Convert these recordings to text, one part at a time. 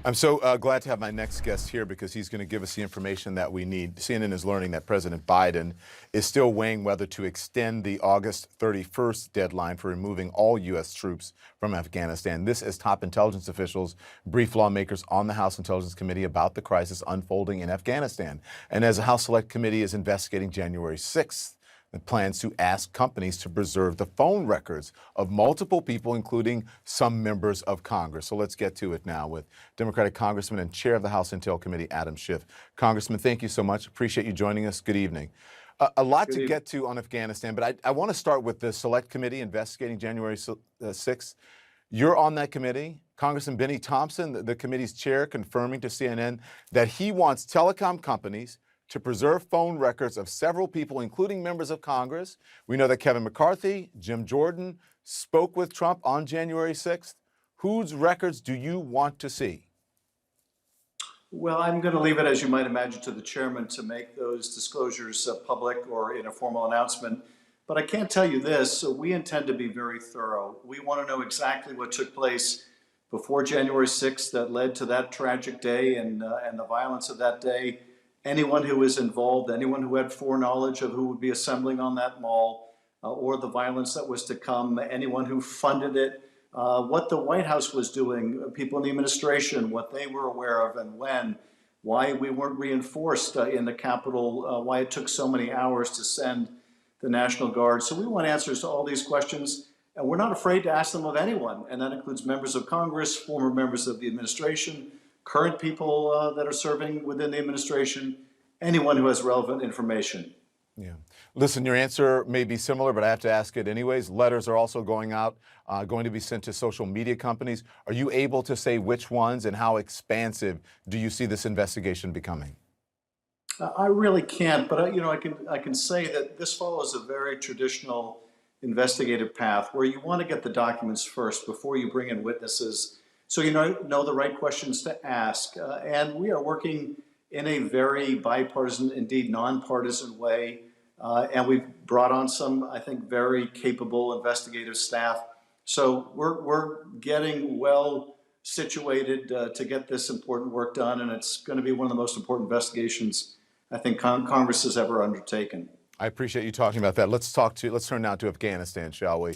I'm so glad to have my next guest here because he's going to give us the information that we need. CNN is learning that President Biden is still weighing whether to extend the August 31st deadline for removing all U.S. troops from Afghanistan. This as top intelligence officials brief lawmakers on the House Intelligence Committee about the crisis unfolding in Afghanistan. And as the House Select Committee is investigating January 6th, the plans to ask companies to preserve the phone records of multiple people, including some members of Congress. So let's get to it now with Democratic Congressman and Chair of the House Intel Committee, Adam Schiff. Congressman, thank you so much. Appreciate you joining us. Good evening. A lot to get to on Afghanistan, but I want to start with the Select Committee investigating January 6th. You're on that committee. Congressman Benny Thompson, the committee's chair, confirming to CNN that he wants telecom companies to preserve phone records of several people, including members of Congress. We know that Kevin McCarthy, Jim Jordan spoke with Trump on January 6th. Whose records do you want to see? Well, I'm going to leave it, as you might imagine, to the chairman to make those disclosures public or in a formal announcement. But I can tell you this, we intend to be very thorough. We want to know exactly what took place before January 6th that led to that tragic day and the violence of that day. Anyone who was involved, anyone who had foreknowledge of who would be assembling on that mall or the violence that was to come, anyone who funded it, what the White House was doing, people in the administration, what they were aware of and when, why we weren't reinforced in the Capitol, why it took so many hours to send the National Guard. So we want answers to all these questions, and we're not afraid to ask them of anyone, and that includes members of Congress, former members of the administration, current people that are serving within the administration, anyone who has relevant information. Yeah. Listen, your answer may be similar, but I have to ask it anyways. Letters are also going out, going to be sent to social media companies. Are you able to say which ones and how expansive do you see this investigation becoming? I really can't, but I can say that this follows a very traditional investigative path where you want to get the documents first before you bring in witnesses, so you know the right questions to ask. And we are working in a very bipartisan, indeed nonpartisan way. And we've brought on some, I think, very capable investigative staff. So we're getting well situated to get this important work done. And it's going to be one of the most important investigations I think Congress has ever undertaken. I appreciate you talking about that. Let's turn now to Afghanistan, shall we?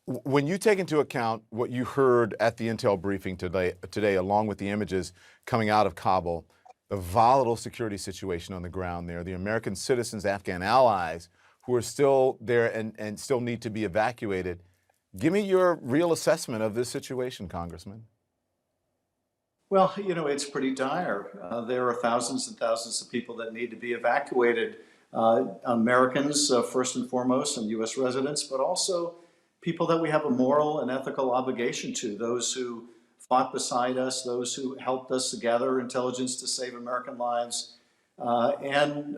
When you take into account what you heard at the Intel briefing today, along with the images coming out of Kabul, the volatile security situation on the ground there, the American citizens, Afghan allies who are still there and still need to be evacuated, give me your real assessment of this situation, Congressman. Well, it's pretty dire. There are thousands and thousands of people that need to be evacuated. Americans, first and foremost, and U.S. residents, but also people that we have a moral and ethical obligation to, those who fought beside us, those who helped us to gather intelligence to save American lives, and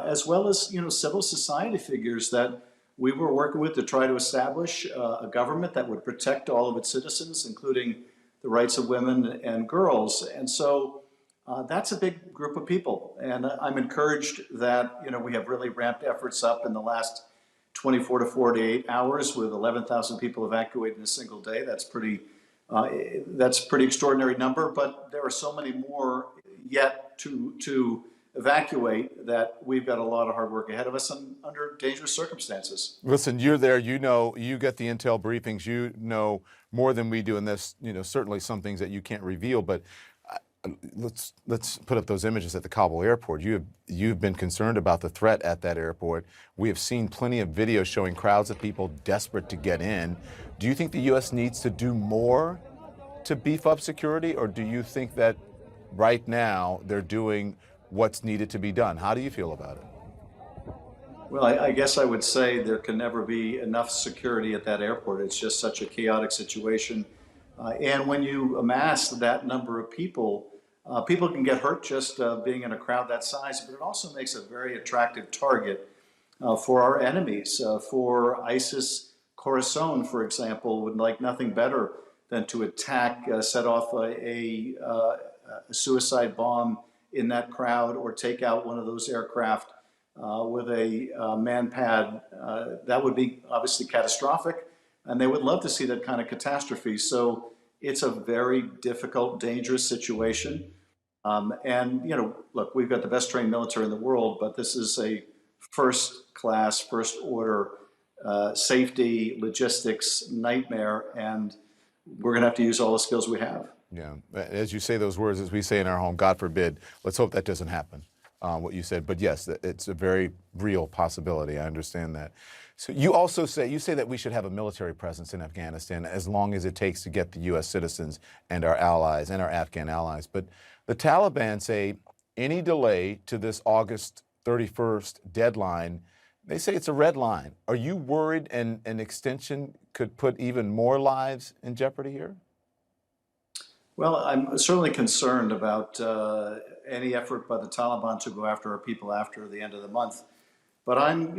as well as, civil society figures that we were working with to try to establish a government that would protect all of its citizens, including the rights of women and girls. And so that's a big group of people. And I'm encouraged that, we have really ramped efforts up in the last 24 to 48 hours with 11,000 people evacuated in a single day. That's pretty extraordinary number, but there are so many more yet to evacuate that we've got a lot of hard work ahead of us and under dangerous circumstances. Listen, you're there, you get the intel briefings, you know more than we do, and there's certainly some things that you can't reveal, but let's put up those images at the Kabul airport. You've been concerned about the threat at that airport. We have seen plenty of videos showing crowds of people desperate to get in. Do you think the U.S. needs to do more to beef up security, or do you think that right now they're doing what's needed to be done? How do you feel about it? Well, I guess I would say there can never be enough security at that airport. It's just such a chaotic situation. And when you amass that number of people, people can get hurt just being in a crowd that size, but it also makes a very attractive target for our enemies. For ISIS, Khorasan, for example, would like nothing better than to attack, set off a suicide bomb in that crowd or take out one of those aircraft with a man pad. That would be obviously catastrophic, and they would love to see that kind of catastrophe. So It's a very difficult, dangerous situation. And, you know, look, we've got the best trained military in the world, but this is a first class, first order safety, logistics nightmare. And we're going to have to use all the skills we have. Yeah, as you say those words, as we say in our home, God forbid, let's hope that doesn't happen, what you said. But yes, it's a very real possibility. I understand that. So you also say that we should have a military presence in Afghanistan as long as it takes to get the U.S. citizens and our allies and our Afghan allies. But the Taliban say any delay to this August 31st deadline, they say it's a red line. Are you worried an extension could put even more lives in jeopardy here? Well, I'm certainly concerned about any effort by the Taliban to go after our people after the end of the month. But I'm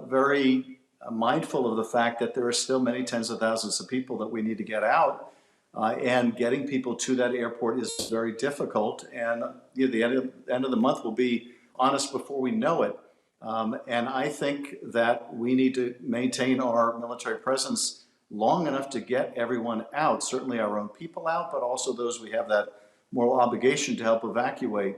very mindful of the fact that there are still many tens of thousands of people that we need to get out. And getting people to that airport is very difficult. And the end of the month will be honest before we know it. And I think that we need to maintain our military presence long enough to get everyone out, certainly our own people out, but also those we have that moral obligation to help evacuate.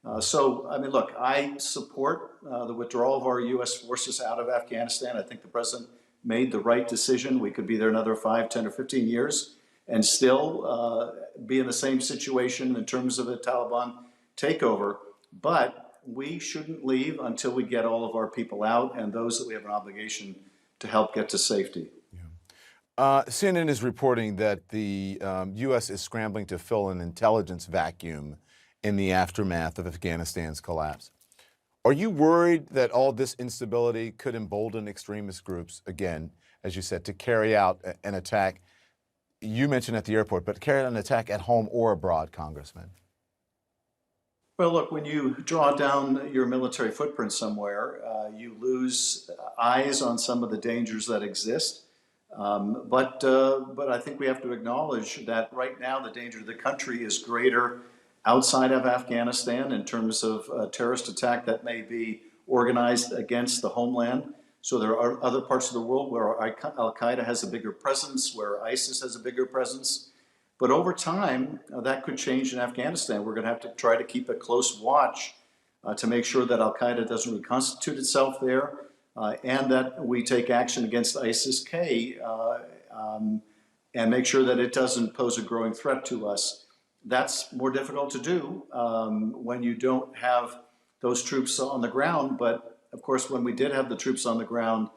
Look, I support the withdrawal of our U.S. forces out of Afghanistan. I think the president made the right decision. We could be there another 5, 10, or 15 years and still be in the same situation in terms of a Taliban takeover. But we shouldn't leave until we get all of our people out and those that we have an obligation to help get to safety. CNN is reporting that the U.S. is scrambling to fill an intelligence vacuum in the aftermath of Afghanistan's collapse. Are you worried that all this instability could embolden extremist groups, again, as you said, to carry out an attack? You mentioned at the airport, but carry out an attack at home or abroad, Congressman? Well, look, when you draw down your military footprint somewhere, you lose eyes on some of the dangers that exist. But I think we have to acknowledge that right now the danger to the country is greater outside of Afghanistan in terms of a terrorist attack that may be organized against the homeland. So there are other parts of the world where Al-Qaeda has a bigger presence, where ISIS has a bigger presence. But over time, that could change in Afghanistan. We're going to have to try to keep a close watch to make sure that Al-Qaeda doesn't reconstitute itself there. And that we take action against ISIS-K and make sure that it doesn't pose a growing threat to us. That's more difficult to do when you don't have those troops on the ground. But of course, when we did have the troops on the ground,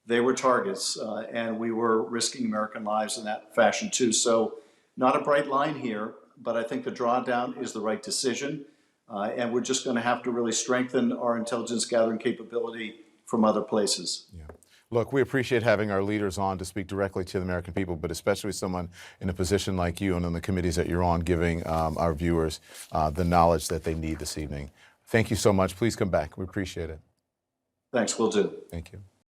they were targets, and we were risking American lives in that fashion too. So not a bright line here, but I think the drawdown is the right decision. And we're just going to have to really strengthen our intelligence gathering capability from other places. Yeah. Look, we appreciate having our leaders on to speak directly to the American people, but especially someone in a position like you and on the committees that you're on, giving our viewers the knowledge that they need this evening. Thank you so much. Please come back. We appreciate it. Thanks. Will do. Thank you.